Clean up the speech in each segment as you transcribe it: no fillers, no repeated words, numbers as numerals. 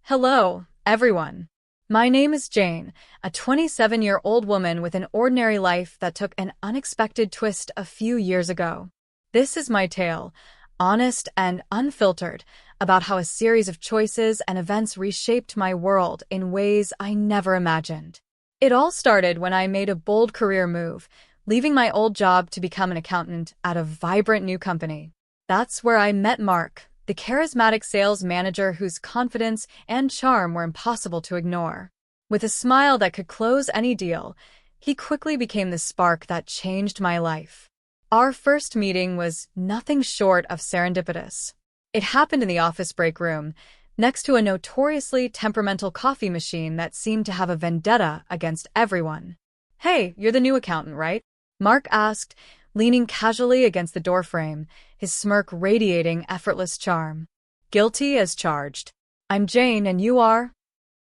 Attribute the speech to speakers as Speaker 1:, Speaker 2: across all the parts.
Speaker 1: Hello, everyone. My name is Jane, a 27-year-old woman with an ordinary life that took an unexpected twist a few years ago. This is my tale, honest and unfiltered, about how a series of choices and events reshaped my world in ways I never imagined. It all started when I made a bold career move, leaving my old job to become an accountant at a vibrant new company. That's where I met Mark, the charismatic sales manager whose confidence and charm were impossible to ignore. With a smile that could close any deal, he quickly became the spark that changed my life. Our first meeting was nothing short of serendipitous. It happened in the office break room, next to a notoriously temperamental coffee machine that seemed to have a vendetta against everyone. "Hey, you're the new accountant, right?" Mark asked, leaning casually against the doorframe, his smirk radiating effortless charm. "Guilty as charged." "I'm Jane, and you are?"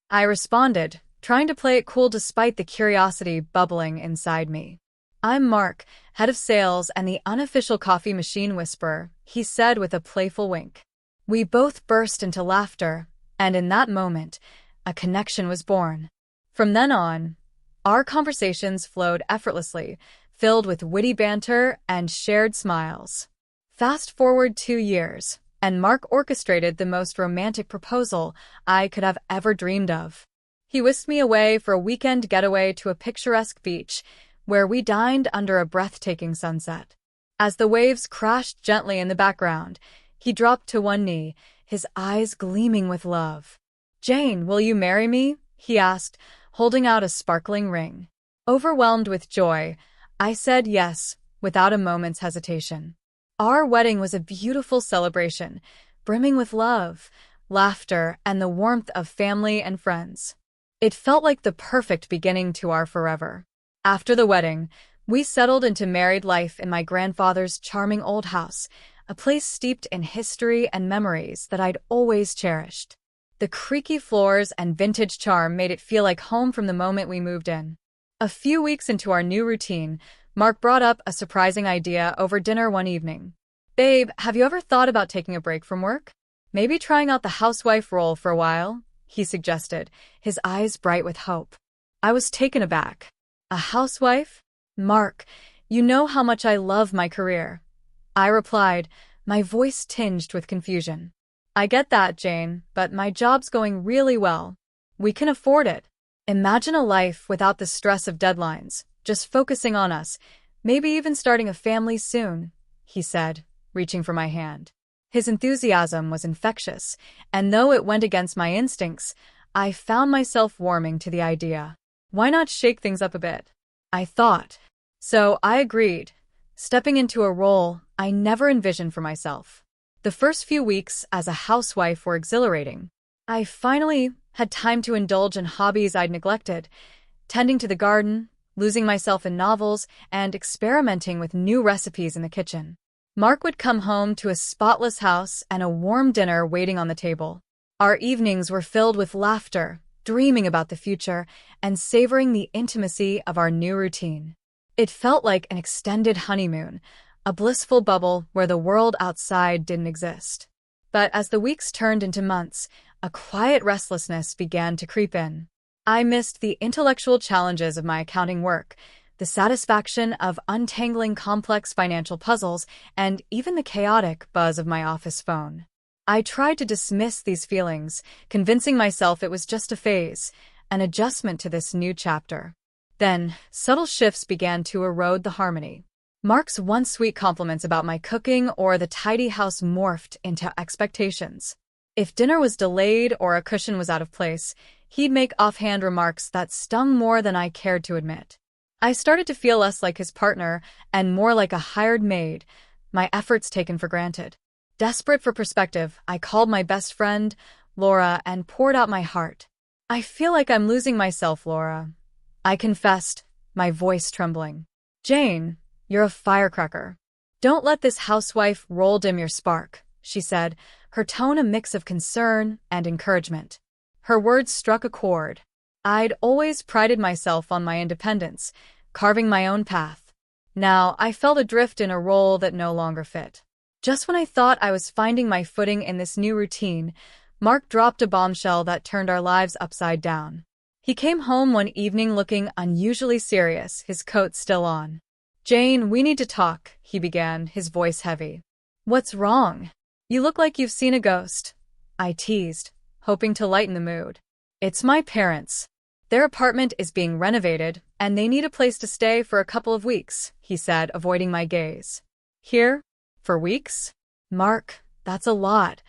Speaker 1: I responded, trying to play it cool despite the curiosity bubbling inside me. "I'm Mark, head of sales and the unofficial coffee machine whisperer," he said with a playful wink. We both burst into laughter, and in that moment, a connection was born. From then on, our conversations flowed effortlessly, filled with witty banter and shared smiles. Fast forward 2 years, and Mark orchestrated the most romantic proposal I could have ever dreamed of. He whisked me away for a weekend getaway to a picturesque beach, where we dined under a breathtaking sunset. As the waves crashed gently in the background, he dropped to one knee, his eyes gleaming with love. "Jane, will you marry me?" he asked, holding out a sparkling ring. Overwhelmed with joy, I said yes, without a moment's hesitation. Our wedding was a beautiful celebration, brimming with love, laughter, and the warmth of family and friends. It felt like the perfect beginning to our forever. After the wedding, we settled into married life in my grandfather's charming old house, a place steeped in history and memories that I'd always cherished. The creaky floors and vintage charm made it feel like home from the moment we moved in. A few weeks into our new routine, Mark brought up a surprising idea over dinner one evening. "Babe, have you ever thought about taking a break from work? Maybe trying out the housewife role for a while?" he suggested, his eyes bright with hope. I was taken aback. "A housewife? Mark, you know how much I love my career," I replied, my voice tinged with confusion. "I get that, Jane, but my job's going really well. We can afford it. Imagine a life without the stress of deadlines, just focusing on us, maybe even starting a family soon," he said, reaching for my hand. His enthusiasm was infectious, and though it went against my instincts, I found myself warming to the idea. Why not shake things up a bit? I thought. So I agreed, stepping into a role I never envisioned for myself. The first few weeks as a housewife were exhilarating. I finally had time to indulge in hobbies I'd neglected, tending to the garden, losing myself in novels, and experimenting with new recipes in the kitchen. Mark would come home to a spotless house and a warm dinner waiting on the table. Our evenings were filled with laughter, dreaming about the future, and savoring the intimacy of our new routine. It felt like an extended honeymoon, a blissful bubble where the world outside didn't exist. But as the weeks turned into months, a quiet restlessness began to creep in. I missed the intellectual challenges of my accounting work, the satisfaction of untangling complex financial puzzles, and even the chaotic buzz of my office phone. I tried to dismiss these feelings, convincing myself it was just a phase, an adjustment to this new chapter. Then, subtle shifts began to erode the harmony. Mark's once sweet compliments about my cooking or the tidy house morphed into expectations. If dinner was delayed or a cushion was out of place, he'd make offhand remarks that stung more than I cared to admit. I started to feel less like his partner and more like a hired maid, my efforts taken for granted. Desperate for perspective, I called my best friend, Laura, and poured out my heart. "I feel like I'm losing myself, Laura," I confessed, my voice trembling. "Jane, you're a firecracker. Don't let this housewife role dim your spark," she said, her tone a mix of concern and encouragement. Her words struck a chord. I'd always prided myself on my independence, carving my own path. Now I felt adrift in a role that no longer fit. Just when I thought I was finding my footing in this new routine, Mark dropped a bombshell that turned our lives upside down. He came home one evening looking unusually serious, his coat still on. "Jane, we need to talk," he began, his voice heavy. "What's wrong? You look like you've seen a ghost," I teased, hoping to lighten the mood. "It's my parents. Their apartment is being renovated, and they need a place to stay for a couple of weeks," he said, avoiding my gaze. "Here? For weeks?" "Mark, that's a lot,"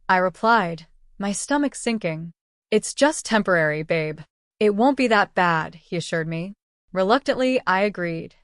Speaker 1: I replied, my stomach sinking. "It's just temporary, babe. It won't be that bad," he assured me. Reluctantly, I agreed.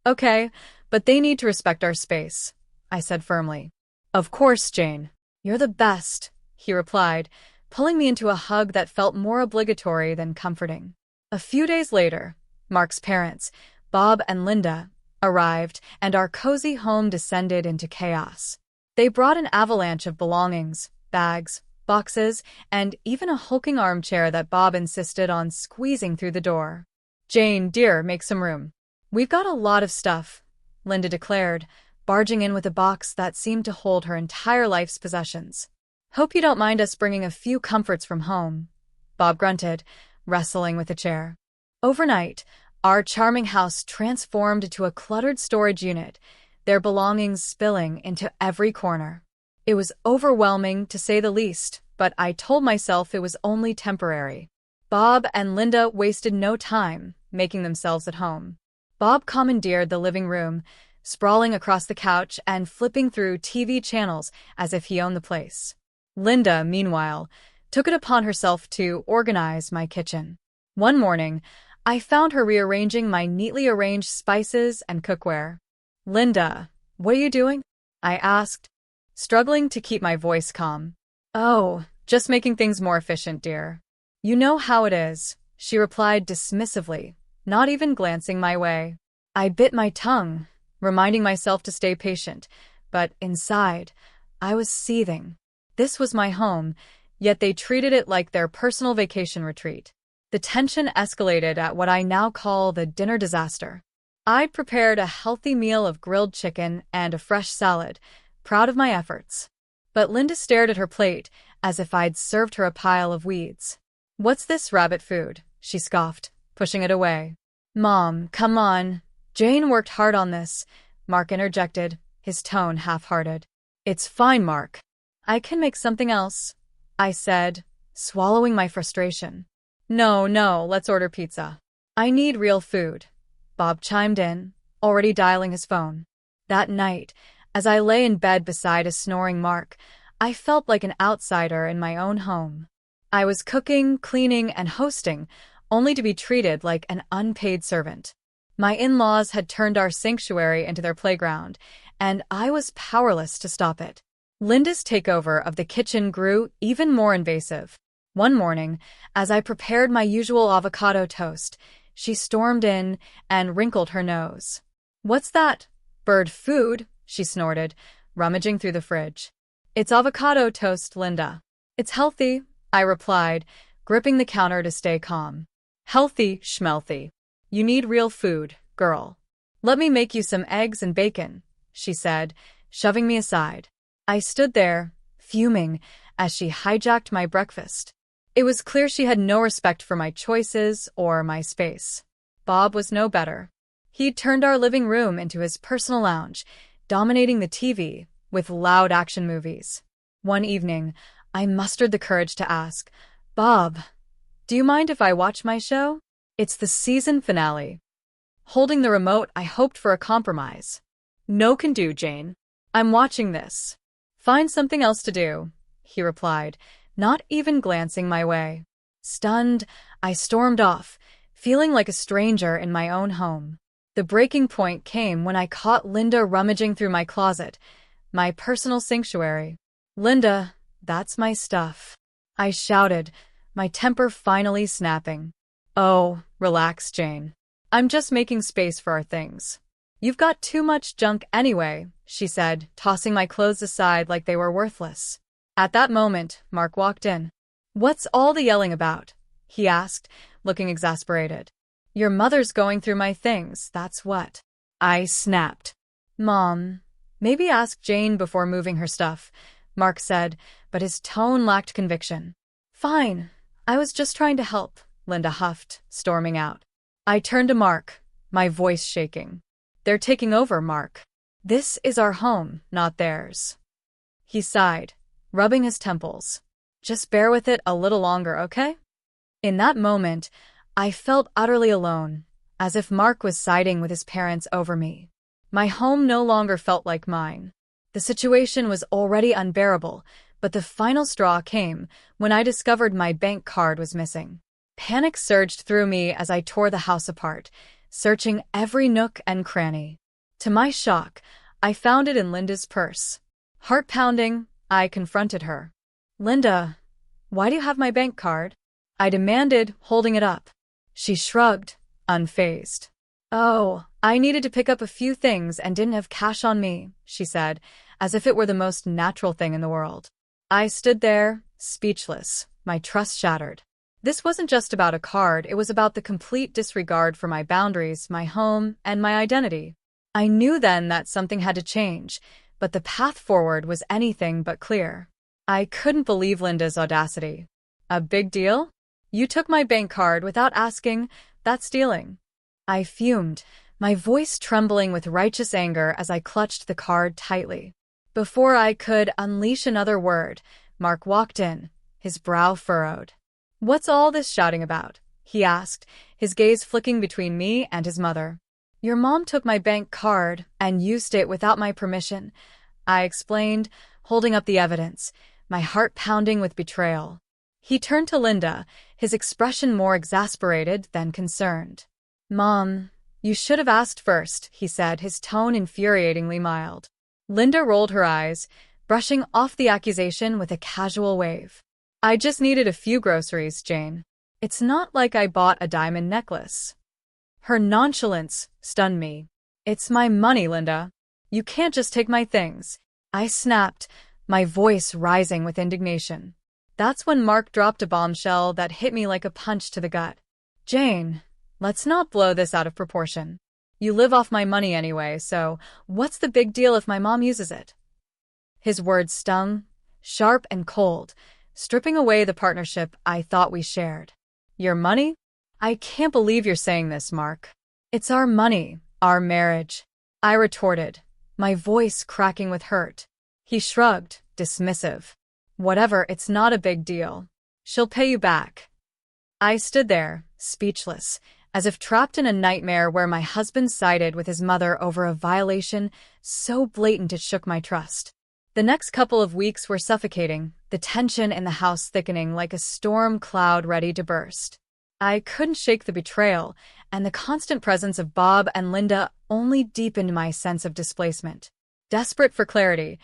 Speaker 1: "Okay, but they need to respect our space," I said firmly. "Of course, Jane. You're the best," he replied, pulling me into a hug that felt more obligatory than comforting. A few days later, Mark's parents, Bob and Linda, arrived, and our cozy home descended into chaos. They brought an avalanche of belongings, bags, boxes, and even a hulking armchair that Bob insisted on squeezing through the door. "Jane, dear, make some room. We've got a lot of stuff," Linda declared, barging in with a box that seemed to hold her entire life's possessions. "Hope you don't mind us bringing a few comforts from home," Bob grunted, wrestling with a chair. Overnight, our charming house transformed into a cluttered storage unit, their belongings spilling into every corner. It was overwhelming, to say the least, but I told myself it was only temporary. Bob and Linda wasted no time making themselves at home. Bob commandeered the living room, sprawling across the couch and flipping through TV channels as if he owned the place. Linda, meanwhile, took it upon herself to organize my kitchen. One morning, I found her rearranging my neatly arranged spices and cookware. "Linda, what are you doing?" I asked, struggling to keep my voice calm. "Oh, just making things more efficient, dear. You know how it is," she replied dismissively, not even glancing my way. I bit my tongue, reminding myself to stay patient, but inside, I was seething. This was my home, yet they treated it like their personal vacation retreat. The tension escalated at what I now call the dinner disaster. I'd prepared a healthy meal of grilled chicken and a fresh salad, proud of my efforts. But Linda stared at her plate as if I'd served her a pile of weeds. "What's this rabbit food?" she scoffed, pushing it away. "Mom, come on. Jane worked hard on this," Mark interjected, his tone half-hearted. "It's fine, Mark. I can make something else," I said, swallowing my frustration. No, let's order pizza." "I need real food," Bob chimed in, already dialing his phone. That night, as I lay in bed beside a snoring Mark, I felt like an outsider in my own home. I was cooking, cleaning, and hosting, only to be treated like an unpaid servant. My in-laws had turned our sanctuary into their playground, and I was powerless to stop it. Linda's takeover of the kitchen grew even more invasive. One morning, as I prepared my usual avocado toast, she stormed in and wrinkled her nose. "What's that? Bird food?" she snorted, rummaging through the fridge. "It's avocado toast, Linda. It's healthy," I replied, gripping the counter to stay calm. "Healthy, schmelthy. You need real food, girl. Let me make you some eggs and bacon," she said, shoving me aside. I stood there, fuming, as she hijacked my breakfast. It was clear she had no respect for my choices or my space. Bob was no better. He'd turned our living room into his personal lounge, dominating the TV with loud action movies. One evening, I mustered the courage to ask, "Bob, do you mind if I watch my show? It's the season finale." Holding the remote, I hoped for a compromise. "No can do, Jane. I'm watching this." "Find something else to do," he replied, not even glancing my way. Stunned, I stormed off, feeling like a stranger in my own home. The breaking point came when I caught Linda rummaging through my closet, my personal sanctuary. "Linda, that's my stuff," I shouted, my temper finally snapping. "Oh, relax, Jane. I'm just making space for our things. You've got too much junk anyway," she said, tossing my clothes aside like they were worthless. At that moment, Mark walked in. "What's all the yelling about?" he asked, looking exasperated. "Your mother's going through my things, that's what." I snapped. "Mom, maybe ask Jane before moving her stuff," Mark said, but his tone lacked conviction. Fine. I was just trying to help, Linda huffed, storming out. I turned to Mark, my voice shaking. They're taking over, Mark. This is our home, not theirs. He sighed, rubbing his temples. Just bear with it a little longer, okay? In that moment, I felt utterly alone, as if Mark was siding with his parents over me. My home no longer felt like mine. The situation was already unbearable, but the final straw came when I discovered my bank card was missing. Panic surged through me as I tore the house apart, searching every nook and cranny. To my shock, I found it in Linda's purse. Heart pounding, I confronted her. Linda, why do you have my bank card? I demanded, holding it up. She shrugged, unfazed. Oh, I needed to pick up a few things and didn't have cash on me, she said, as if it were the most natural thing in the world. I stood there, speechless, my trust shattered. This wasn't just about a card, it was about the complete disregard for my boundaries, my home, and my identity. I knew then that something had to change, but the path forward was anything but clear. I couldn't believe Linda's audacity. A big deal? You took my bank card without asking. That's stealing. I fumed, my voice trembling with righteous anger as I clutched the card tightly. Before I could unleash another word, Mark walked in, his brow furrowed. What's all this shouting about? He asked, his gaze flicking between me and his mother. Your mom took my bank card and used it without my permission, I explained, holding up the evidence, my heart pounding with betrayal. He turned to Linda, his expression more exasperated than concerned. Mom, you should have asked first, he said, his tone infuriatingly mild. Linda rolled her eyes, brushing off the accusation with a casual wave. I just needed a few groceries, Jane. It's not like I bought a diamond necklace. Her nonchalance stunned me. It's my money, Linda. You can't just take my things. I snapped, my voice rising with indignation. That's when Mark dropped a bombshell that hit me like a punch to the gut. Jane, let's not blow this out of proportion. You live off my money anyway, so what's the big deal if my mom uses it? His words stung, sharp and cold, stripping away the partnership I thought we shared. Your money? I can't believe you're saying this, Mark. It's our money, our marriage. I retorted, my voice cracking with hurt. He shrugged, dismissive. Whatever, it's not a big deal. She'll pay you back. I stood there, speechless, as if trapped in a nightmare where my husband sided with his mother over a violation so blatant it shook my trust. The next couple of weeks were suffocating, the tension in the house thickening like a storm cloud ready to burst. I couldn't shake the betrayal, and the constant presence of Bob and Linda only deepened my sense of displacement. Desperate for clarity,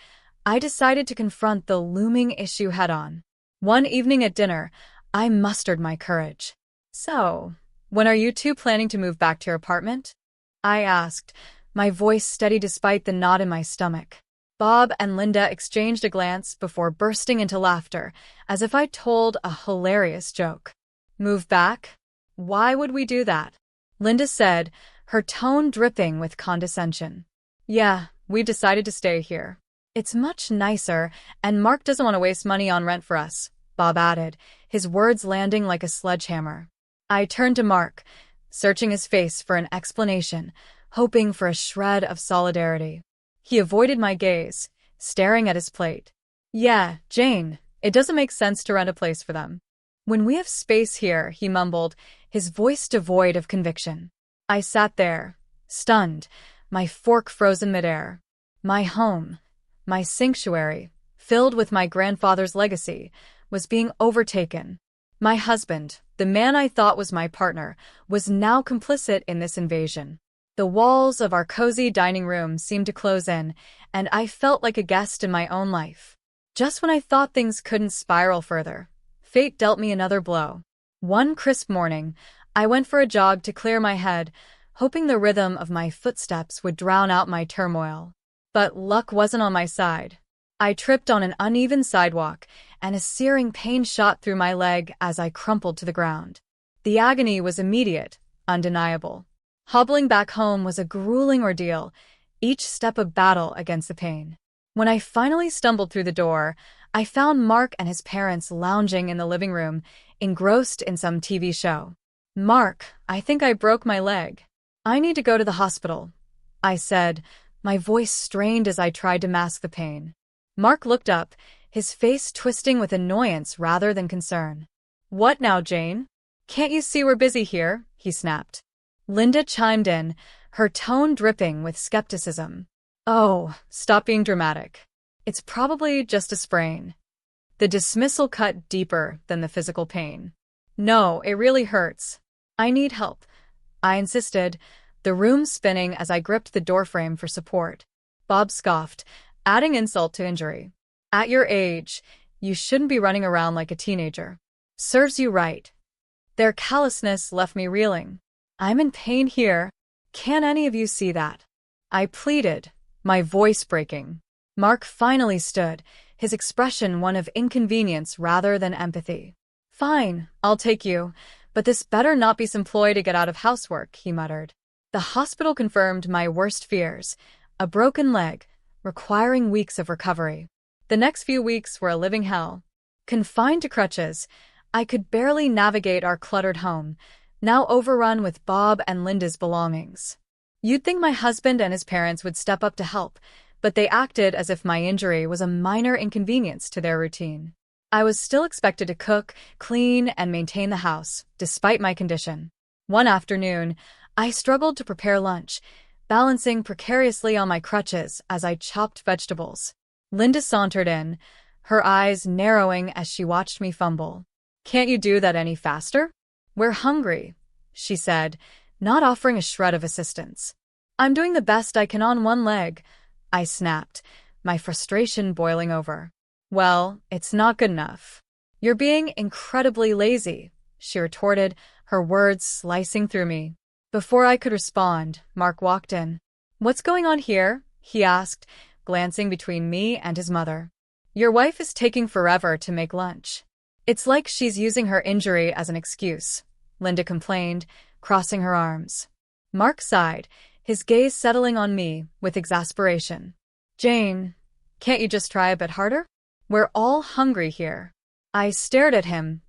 Speaker 1: I decided to confront the looming issue head-on. One evening at dinner, I mustered my courage. So, when are you two planning to move back to your apartment? I asked, my voice steady despite the knot in my stomach. Bob and Linda exchanged a glance before bursting into laughter, as if I told a hilarious joke. Move back? Why would we do that? Linda said, her tone dripping with condescension. Yeah, we decided to stay here. It's much nicer, and Mark doesn't want to waste money on rent for us, Bob added, his words landing like a sledgehammer. I turned to Mark, searching his face for an explanation, hoping for a shred of solidarity. He avoided my gaze, staring at his plate. Yeah, Jane, it doesn't make sense to rent a place for them. When we have space here, he mumbled, his voice devoid of conviction. I sat there, stunned, my fork frozen midair. My home, my sanctuary, filled with my grandfather's legacy, was being overtaken. My husband, the man I thought was my partner, was now complicit in this invasion. The walls of our cozy dining room seemed to close in, and I felt like a guest in my own life. Just when I thought things couldn't spiral further, fate dealt me another blow. One crisp morning, I went for a jog to clear my head, hoping the rhythm of my footsteps would drown out my turmoil. But luck wasn't on my side. I tripped on an uneven sidewalk, and a searing pain shot through my leg as I crumpled to the ground. The agony was immediate, undeniable. Hobbling back home was a grueling ordeal, each step a battle against the pain. When I finally stumbled through the door, I found Mark and his parents lounging in the living room, engrossed in some TV show. "Mark, I think I broke my leg. I need to go to the hospital," I said, my voice strained as I tried to mask the pain. Mark looked up, his face twisting with annoyance rather than concern. "What now, Jane? Can't you see we're busy here?" he snapped. Linda chimed in, her tone dripping with skepticism. "Oh, stop being dramatic. It's probably just a sprain." The dismissal cut deeper than the physical pain. "No, it really hurts. I need help," I insisted, the room spinning as I gripped the doorframe for support. Bob scoffed, adding insult to injury. "At your age, you shouldn't be running around like a teenager. Serves you right." Their callousness left me reeling. "I'm in pain here. Can't any of you see that?" I pleaded, my voice breaking. Mark finally stood, his expression one of inconvenience rather than empathy. "Fine, I'll take you, but this better not be some ploy to get out of housework," he muttered. The hospital confirmed my worst fears, a broken leg, requiring weeks of recovery. The next few weeks were a living hell. Confined to crutches, I could barely navigate our cluttered home, now overrun with Bob and Linda's belongings. You'd think my husband and his parents would step up to help, but they acted as if my injury was a minor inconvenience to their routine. I was still expected to cook, clean, and maintain the house, despite my condition. One afternoon, I struggled to prepare lunch, balancing precariously on my crutches as I chopped vegetables. Linda sauntered in, her eyes narrowing as she watched me fumble. "Can't you do that any faster?" "We're hungry," she said, not offering a shred of assistance. "I'm doing the best I can on one leg," I snapped, my frustration boiling over. "Well, it's not good enough. You're being incredibly lazy," she retorted, her words slicing through me. Before I could respond, Mark walked in. "What's going on here?" he asked, glancing between me and his mother. "Your wife is taking forever to make lunch." "It's like she's using her injury as an excuse," Linda complained, crossing her arms. Mark sighed, his gaze settling on me with exasperation. "Jane, can't you just try a bit harder? We're all hungry here." I stared at him,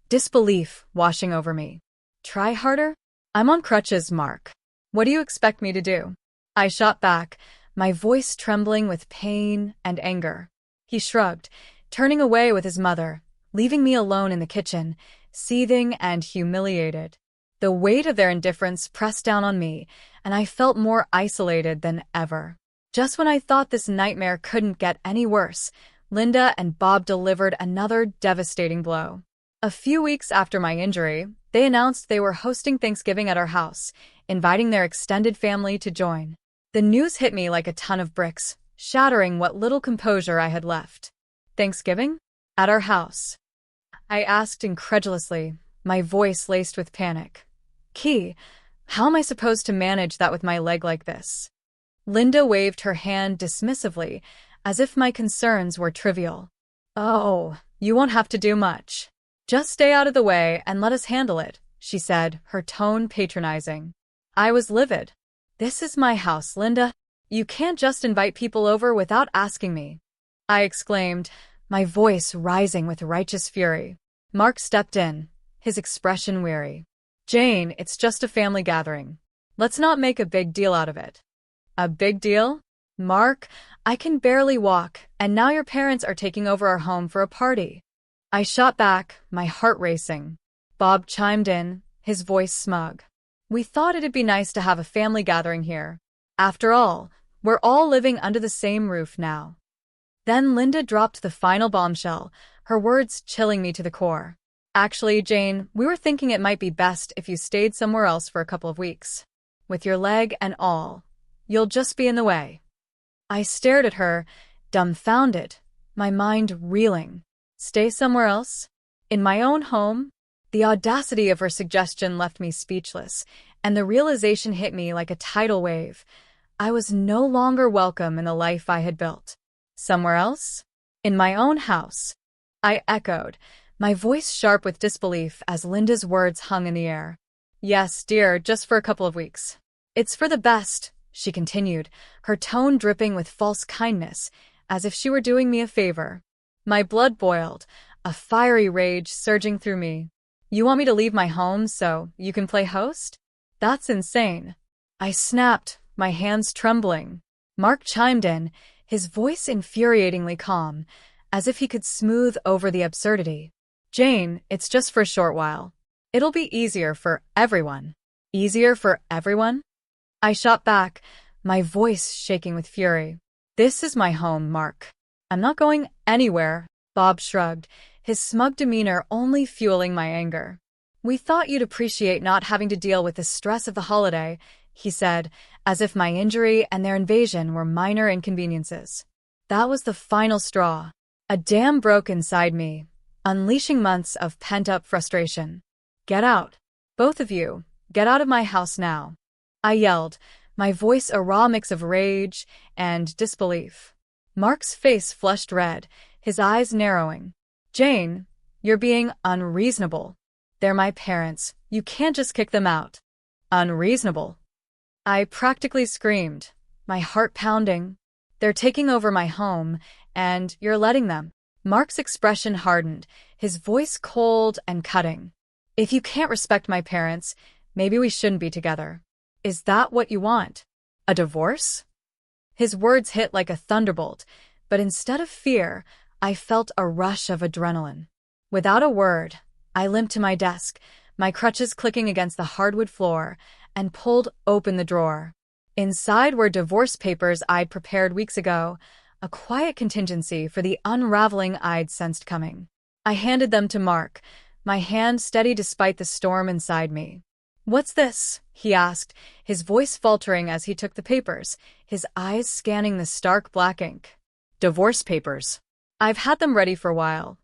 Speaker 1: disbelief washing over me. "Try harder? I'm on crutches, Mark. What do you expect me to do?" I shot back, my voice trembling with pain and anger. He shrugged, turning away with his mother, leaving me alone in the kitchen, seething and humiliated. The weight of their indifference pressed down on me, and I felt more isolated than ever. Just when I thought this nightmare couldn't get any worse, Linda and Bob delivered another devastating blow. A few weeks after my injury, they announced they were hosting Thanksgiving at our house, inviting their extended family to join. The news hit me like a ton of bricks, shattering what little composure I had left. "Thanksgiving? At our house?" I asked incredulously, my voice laced with panic. "Key, how am I supposed to manage that with my leg like this?" Linda waved her hand dismissively, as if my concerns were trivial. "Oh, you won't have to do much. Just stay out of the way and let us handle it," she said, her tone patronizing. I was livid. "This is my house, Linda. You can't just invite people over without asking me," I exclaimed, my voice rising with righteous fury. Mark stepped in, his expression weary. "Jane, it's just a family gathering. Let's not make a big deal out of it." "A big deal? Mark, I can barely walk, and now your parents are taking over our home for a party." I shot back, my heart racing. Bob chimed in, his voice smug. "We thought it'd be nice to have a family gathering here. After all, we're all living under the same roof now." Then Linda dropped the final bombshell, her words chilling me to the core. "Actually, Jane, we were thinking it might be best if you stayed somewhere else for a couple of weeks. With your leg and all, you'll just be in the way." I stared at her, dumbfounded, my mind reeling. Stay somewhere else? In my own home? The audacity of her suggestion left me speechless, and the realization hit me like a tidal wave. I was no longer welcome in the life I had built. Somewhere else? In my own house? I echoed, my voice sharp with disbelief as Linda's words hung in the air. "Yes, dear, just for a couple of weeks. It's for the best," she continued, her tone dripping with false kindness, as if she were doing me a favor. My blood boiled, a fiery rage surging through me. You want me to leave my home so you can play host? That's insane. I snapped, my hands trembling. Mark chimed in, his voice infuriatingly calm, as if he could smooth over the absurdity. Jane, it's just for a short while. It'll be easier for everyone. Easier for everyone? I shot back, my voice shaking with fury. This is my home, Mark. I'm not going anywhere. Bob shrugged, his smug demeanor only fueling my anger. We thought you'd appreciate not having to deal with the stress of the holiday, he said, as if my injury and their invasion were minor inconveniences. That was the final straw. A dam broke inside me, unleashing months of pent-up frustration. Get out. Both of you, get out of my house now. I yelled, my voice a raw mix of rage and disbelief. Mark's face flushed red, his eyes narrowing. Jane, you're being unreasonable. They're my parents. You can't just kick them out. Unreasonable. I practically screamed, my heart pounding. They're taking over my home, and you're letting them. Mark's expression hardened, his voice cold and cutting. If you can't respect my parents, maybe we shouldn't be together. Is that what you want? A divorce? His words hit like a thunderbolt, but instead of fear, I felt a rush of adrenaline. Without a word, I limped to my desk, my crutches clicking against the hardwood floor, and pulled open the drawer. Inside were divorce papers I'd prepared weeks ago, a quiet contingency for the unraveling I'd sensed coming. I handed them to Mark, my hand steady despite the storm inside me. What's this? He asked, his voice faltering as he took the papers, his eyes scanning the stark black ink. Divorce papers. I've had them ready for a while,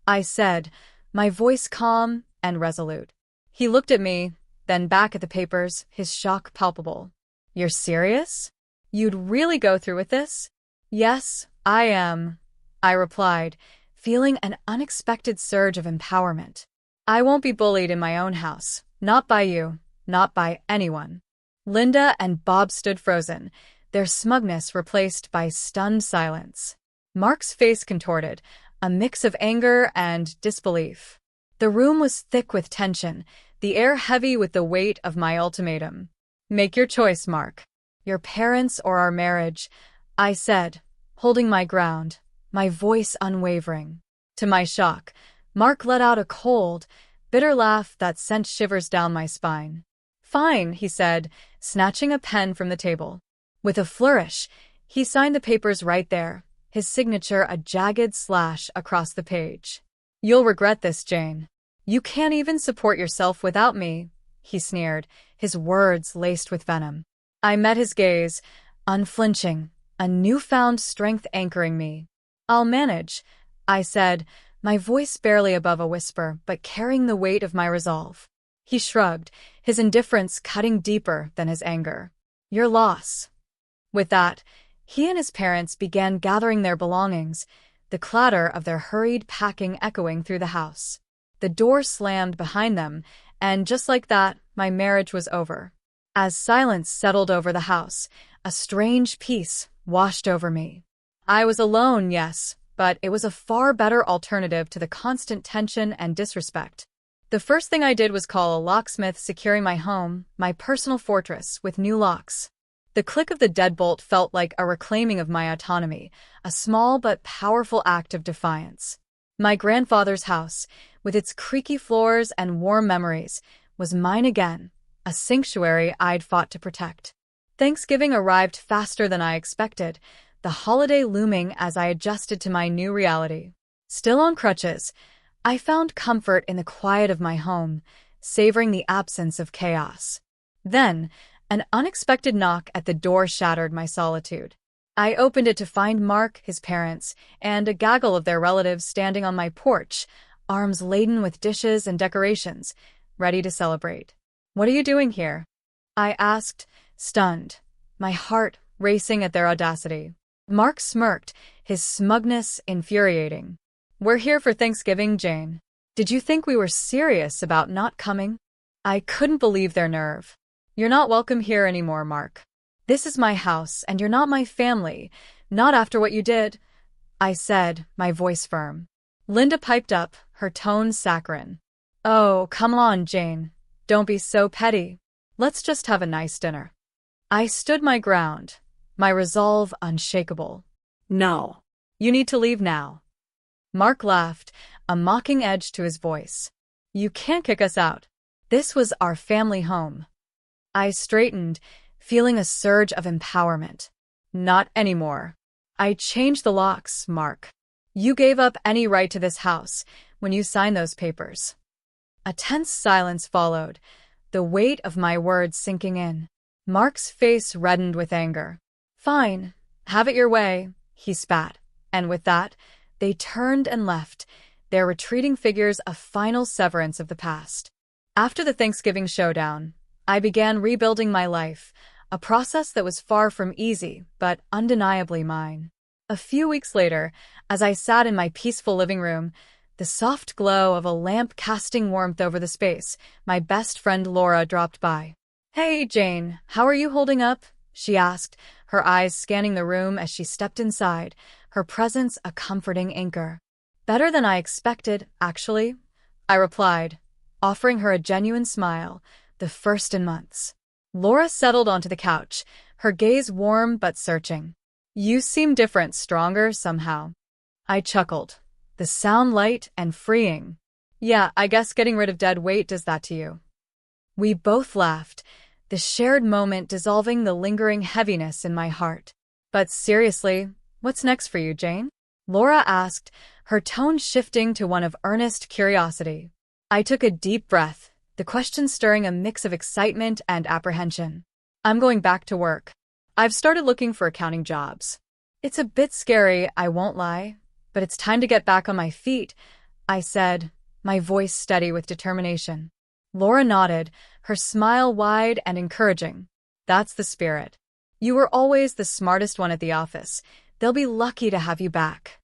Speaker 1: I said, my voice calm and resolute. He looked at me, then back at the papers, his shock palpable. You're serious? You'd really go through with this? Yes, I am, I replied, feeling an unexpected surge of empowerment. I won't be bullied in my own house, not by you, not by anyone. Linda and Bob stood frozen, their smugness replaced by stunned silence. Mark's face contorted, a mix of anger and disbelief. The room was thick with tension, the air heavy with the weight of my ultimatum. Make your choice, Mark. Your parents or our marriage, I said, holding my ground, my voice unwavering. To my shock, Mark let out a cold, bitter laugh that sent shivers down my spine. Fine, he said, snatching a pen from the table. With a flourish, he signed the papers right there, his signature a jagged slash across the page. You'll regret this, Jane. You can't even support yourself without me, he sneered, his words laced with venom. I met his gaze, unflinching, a newfound strength anchoring me. I'll manage, I said, my voice barely above a whisper, but carrying the weight of my resolve. He shrugged, his indifference cutting deeper than his anger. Your loss. With that, he and his parents began gathering their belongings, the clatter of their hurried packing echoing through the house. The door slammed behind them, and just like that, my marriage was over. As silence settled over the house, a strange peace washed over me. I was alone, yes, but it was a far better alternative to the constant tension and disrespect. The first thing I did was call a locksmith securing my home, my personal fortress, with new locks. The click of the deadbolt felt like a reclaiming of my autonomy, a small but powerful act of defiance. My grandfather's house, with its creaky floors and warm memories, was mine again, a sanctuary I'd fought to protect. Thanksgiving arrived faster than I expected, the holiday looming as I adjusted to my new reality. Still on crutches, I found comfort in the quiet of my home, savoring the absence of chaos. Then, an unexpected knock at the door shattered my solitude. I opened it to find Mark, his parents, and a gaggle of their relatives standing on my porch, arms laden with dishes and decorations, ready to celebrate. What are you doing here? I asked, stunned, my heart racing at their audacity. Mark smirked, his smugness infuriating. We're here for Thanksgiving, Jane. Did you think we were serious about not coming? I couldn't believe their nerve. You're not welcome here anymore, Mark. This is my house, and you're not my family, not after what you did. I said, my voice firm. Linda piped up, her tone saccharine. Oh, come on, Jane. Don't be so petty. Let's just have a nice dinner. I stood my ground, my resolve unshakable. No. You need to leave now. Mark laughed, a mocking edge to his voice. You can't kick us out. This was our family home. I straightened, feeling a surge of empowerment. Not anymore. I changed the locks, Mark. You gave up any right to this house when you signed those papers. A tense silence followed, the weight of my words sinking in. Mark's face reddened with anger. Fine, have it your way, he spat, and with that, they turned and left, their retreating figures a final severance of the past. After the Thanksgiving showdown, I began rebuilding my life, a process that was far from easy, but undeniably mine. A few weeks later, as I sat in my peaceful living room, the soft glow of a lamp casting warmth over the space, my best friend Laura dropped by. Hey, Jane, how are you holding up? She asked, her eyes scanning the room as she stepped inside, her presence a comforting anchor. Better than I expected, actually, I replied, offering her a genuine smile, the first in months. Laura settled onto the couch, her gaze warm but searching. You seem different, stronger somehow. I chuckled, the sound light and freeing. Yeah, I guess getting rid of dead weight does that to you. We both laughed, the shared moment dissolving the lingering heaviness in my heart. But seriously, what's next for you, Jane? Laura asked, her tone shifting to one of earnest curiosity. I took a deep breath, the question stirring a mix of excitement and apprehension. I'm going back to work. I've started looking for accounting jobs. It's a bit scary, I won't lie, but it's time to get back on my feet, I said, my voice steady with determination. Laura nodded, her smile wide and encouraging. That's the spirit. You were always the smartest one at the office. They'll be lucky to have you back.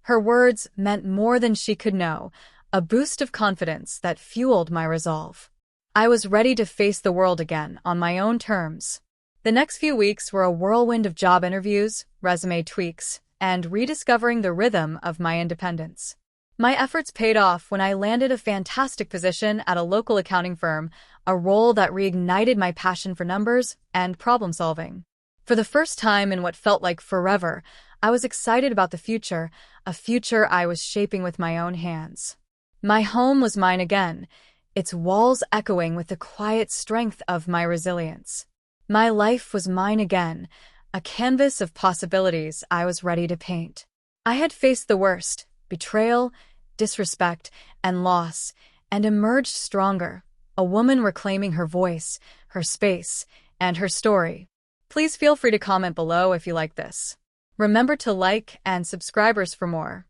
Speaker 1: Her words meant more than she could know, a boost of confidence that fueled my resolve. I was ready to face the world again on my own terms. The next few weeks were a whirlwind of job interviews, resume tweaks, and rediscovering the rhythm of my independence. My efforts paid off when I landed a fantastic position at a local accounting firm, a role that reignited my passion for numbers and problem-solving. For the first time in what felt like forever, I was excited about the future, a future I was shaping with my own hands. My home was mine again, its walls echoing with the quiet strength of my resilience. My life was mine again, a canvas of possibilities I was ready to paint. I had faced the worst, betrayal, disrespect, and loss, and emerged stronger, a woman reclaiming her voice, her space, and her story. Please feel free to comment below if you like this. Remember to like and subscribe for more.